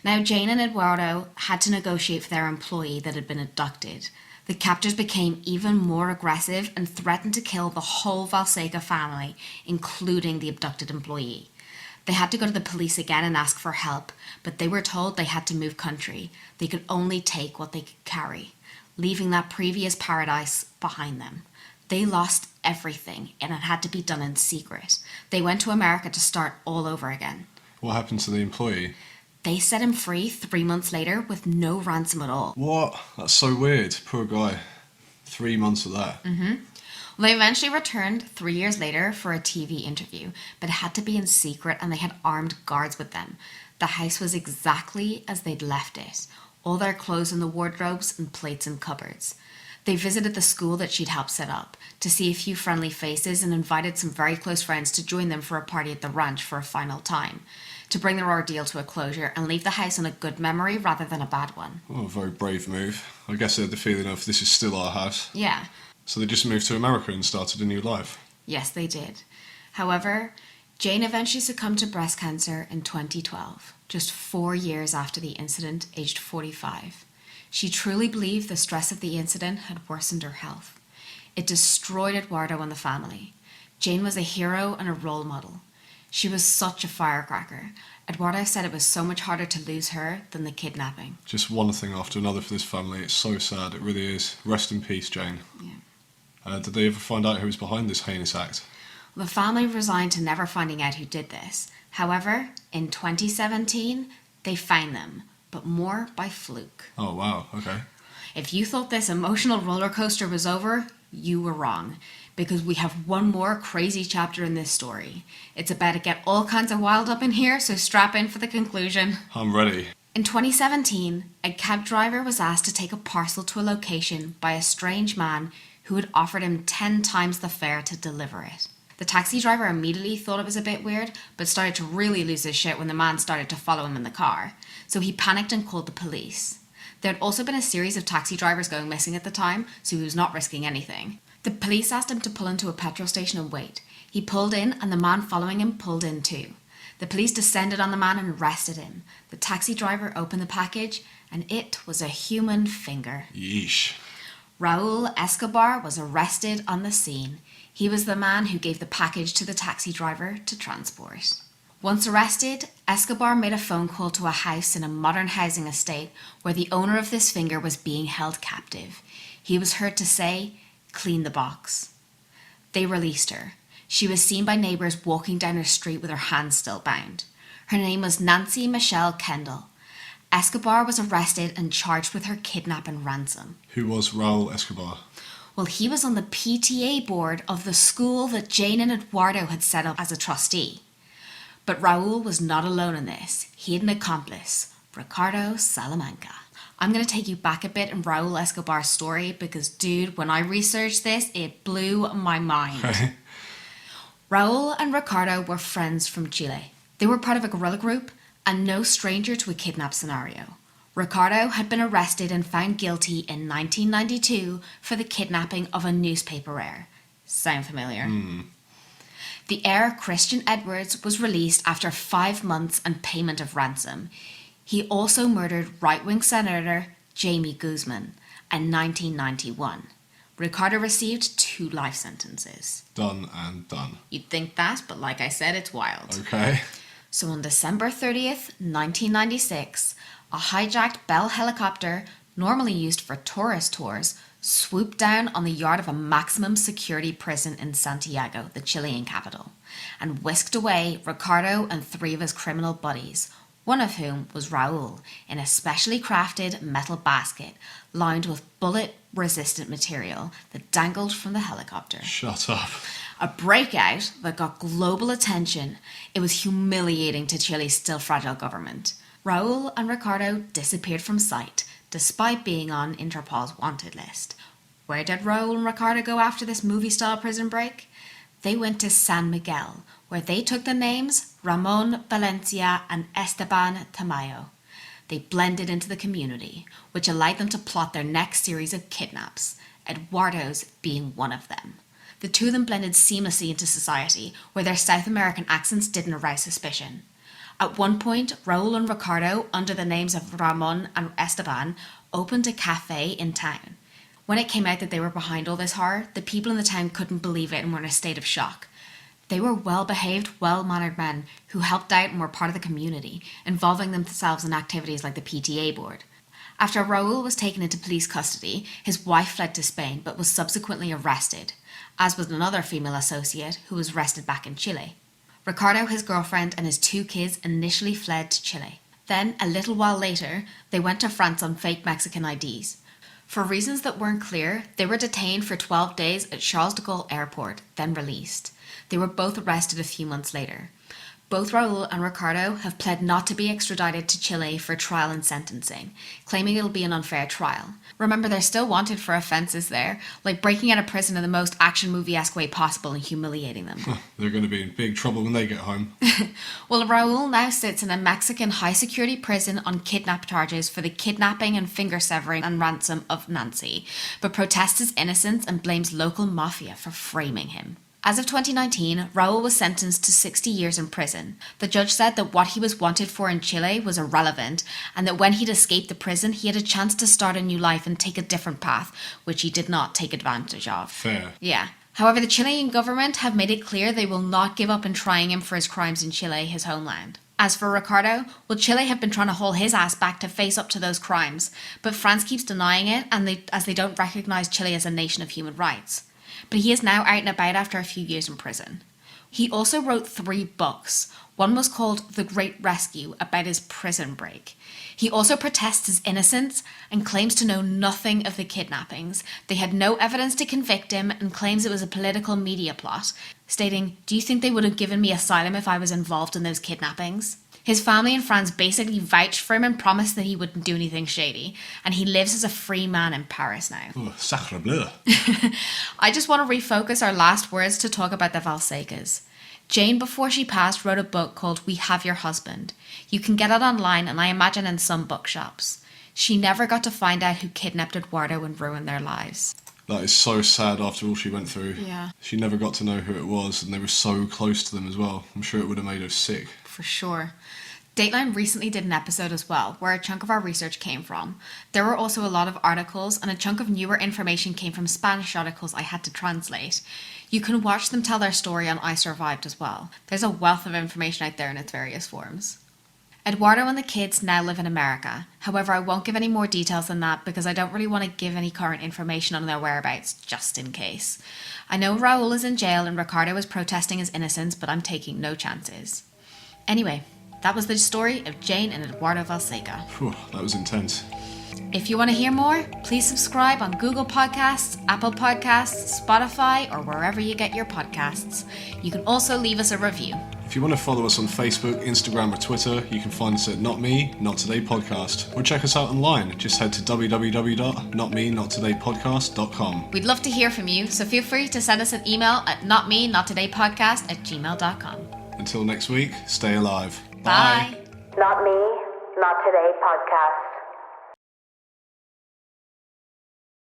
Now, Jane and Eduardo had to negotiate for their employee that had been abducted. The captors became even more aggressive and threatened to kill the whole Valseca family, including the abducted employee. They had to go to the police again and ask for help, but they were told they had to move country. They could only take what they could carry, leaving that previous paradise behind them. They lost everything, and it had to be done in secret. They went to America to start all over again. What happened to the employee? They set him free 3 months later with no ransom at all. What? That's so weird. Poor guy. 3 months of that. They eventually returned 3 years later for a TV interview, but it had to be in secret and they had armed guards with them. The house was exactly as they'd left it. All their clothes in the wardrobes and plates in cupboards. They visited the school that she'd helped set up to see a few friendly faces and invited some very close friends to join them for a party at the ranch for a final time, to bring their ordeal to a closure and leave the house on a good memory rather than a bad one. Oh, a very brave move. I guess they had the feeling of this is still our house. Yeah. So they just moved to America and started a new life. Yes, they did. However, Jane eventually succumbed to breast cancer in 2012, just 4 years after the incident, aged 45. She truly believed the stress of the incident had worsened her health. It destroyed Eduardo and the family. Jane was a hero and a role model. She was such a firecracker. Eduardo said it was so much harder to lose her than the kidnapping. Just one thing after another for this family. It's so sad. It really is. Rest in peace, Jane. Yeah. Did they ever find out who was behind this heinous act? The family resigned to never finding out who did this. However, in 2017, they found them, but more by fluke. Oh, wow. Okay. If you thought this emotional roller coaster was over, you were wrong, because we have one more crazy chapter in this story. It's about to get all kinds of wild up in here, so strap in for the conclusion. I'm ready. In 2017, a cab driver was asked to take a parcel to a location by a strange man who had offered him 10 times the fare to deliver it. The taxi driver immediately thought it was a bit weird, but started to really lose his shit when the man started to follow him in the car. So he panicked and called the police. There had also been a series of taxi drivers going missing at the time, so he was not risking anything. The police asked him to pull into a petrol station and wait. He pulled in, and the man following him pulled in too. The police descended on the man and arrested him. The taxi driver opened the package, and it was a human finger. Yeesh. Raul Escobar was arrested on the scene. He was the man who gave the package to the taxi driver to transport. Once arrested, Escobar made a phone call to a house in a modern housing estate where the owner of this finger was being held captive. He was heard to say, "Clean the box." They released her. She was seen by neighbours walking down her street with her hands still bound. Her name was Nancy Michelle Kendall. Escobar was arrested and charged with her kidnapping ransom. Who was Raul Escobar? Well, he was on the PTA board of the school that Jane and Eduardo had set up as a trustee. But Raul was not alone in this. He had an accomplice, Ricardo Salamanca. I'm going to take you back a bit in Raul Escobar's story because, dude, when I researched this, it blew my mind. Raul and Ricardo were friends from Chile. They were part of a guerrilla group and no stranger to a kidnap scenario. Ricardo had been arrested and found guilty in 1992 for the kidnapping of a newspaper heir. Sound familiar? The heir, Christian Edwards, was released after 5 months and payment of ransom. He also murdered right-wing Senator Jaime Guzman in 1991. Ricardo received 2 life sentences. Done and done. You'd think that, but like I said, it's wild. Okay. So on December 30th, 1996, a hijacked Bell helicopter, normally used for tourist tours, swooped down on the yard of a maximum security prison in Santiago, the Chilean capital, and whisked away Ricardo and 3 of his criminal buddies, one of whom was Raul, in a specially crafted metal basket lined with bullet-resistant material that dangled from the helicopter. Shut up. A breakout that got global attention. It was humiliating to Chile's still fragile government. Raul and Ricardo disappeared from sight, despite being on Interpol's wanted list. Where did Raul and Ricardo go after this movie-style prison break? They went to San Miguel, where they took the names Ramon Valencia and Esteban Tamayo. They blended into the community, which allowed them to plot their next series of kidnaps, Eduardo's being one of them. The 2 of them blended seamlessly into society, where their South American accents didn't arouse suspicion. At one point, Raul and Ricardo, under the names of Ramon and Esteban, opened a cafe in town. When it came out that they were behind all this horror, the people in the town couldn't believe it and were in a state of shock. They were well-behaved, well-mannered men who helped out and were part of the community, involving themselves in activities like the PTA board. After Raul was taken into police custody, his wife fled to Spain but was subsequently arrested, as was another female associate who was arrested back in Chile. Ricardo, his girlfriend, and his 2 kids initially fled to Chile. Then, a little while later, they went to France on fake Mexican IDs. For reasons that weren't clear, they were detained for 12 days at Charles de Gaulle Airport, then released. They were both arrested a few months later. Both Raul and Ricardo have pled not to be extradited to Chile for trial and sentencing, claiming it'll be an unfair trial. Remember, they're still wanted for offences there, like breaking out of prison in the most action movie-esque way possible and humiliating them. They're going to be in big trouble when they get home. Well, Raul now sits in a Mexican high-security prison on kidnap charges for the kidnapping and finger-severing and ransom of Nancy, but protests his innocence and blames local mafia for framing him. As of 2019, Raul was sentenced to 60 years in prison. The judge said that what he was wanted for in Chile was irrelevant, and that when he'd escaped the prison, he had a chance to start a new life and take a different path, which he did not take advantage of. Fair. Yeah. However, the Chilean government have made it clear they will not give up in trying him for his crimes in Chile, his homeland. As for Ricardo, well, Chile have been trying to haul his ass back to face up to those crimes, but France keeps denying it, as they don't recognise Chile as a nation of human rights. But he is now out and about after a few years in prison. He also wrote 3 books. One was called The Great Rescue, about his prison break. He also protests his innocence and claims to know nothing of the kidnappings. They had no evidence to convict him and claims it was a political media plot, stating, "Do you think they would have given me asylum if I was involved in those kidnappings?" His family and friends basically vouched for him and promised that he wouldn't do anything shady, and he lives as a free man in Paris now. Oh, sacre bleu. I just want to refocus our last words to talk about the Valsecas. Jane, before she passed, wrote a book called We Have Your Husband. You can get it online and I imagine in some bookshops. She never got to find out who kidnapped Eduardo and ruined their lives. That is so sad after all she went through. Yeah. She never got to know who it was, and they were so close to them as well. I'm sure it would have made her sick. For sure. Dateline recently did an episode as well, where a chunk of our research came from. There were also a lot of articles, and a chunk of newer information came from Spanish articles I had to translate. You can watch them tell their story on I Survived as well. There's a wealth of information out there in its various forms. Eduardo and the kids now live in America. However, I won't give any more details than that because I don't really want to give any current information on their whereabouts, just in case. I know Raul is in jail and Ricardo is protesting his innocence, but I'm taking no chances. Anyway, that was the story of Jane and Eduardo Valseca. Whew, that was intense. If you want to hear more, please subscribe on Google Podcasts, Apple Podcasts, Spotify, or wherever you get your podcasts. You can also leave us a review. If you want to follow us on Facebook, Instagram or Twitter, you can find us at Not Me, Not Today Podcast. Or check us out online. Just head to www.notmenottodaypodcast.com. We'd love to hear from you, so feel free to send us an email at notmenotodaypodcast@gmail.com. Until next week, stay alive. Bye. Not Me, Not Today podcast.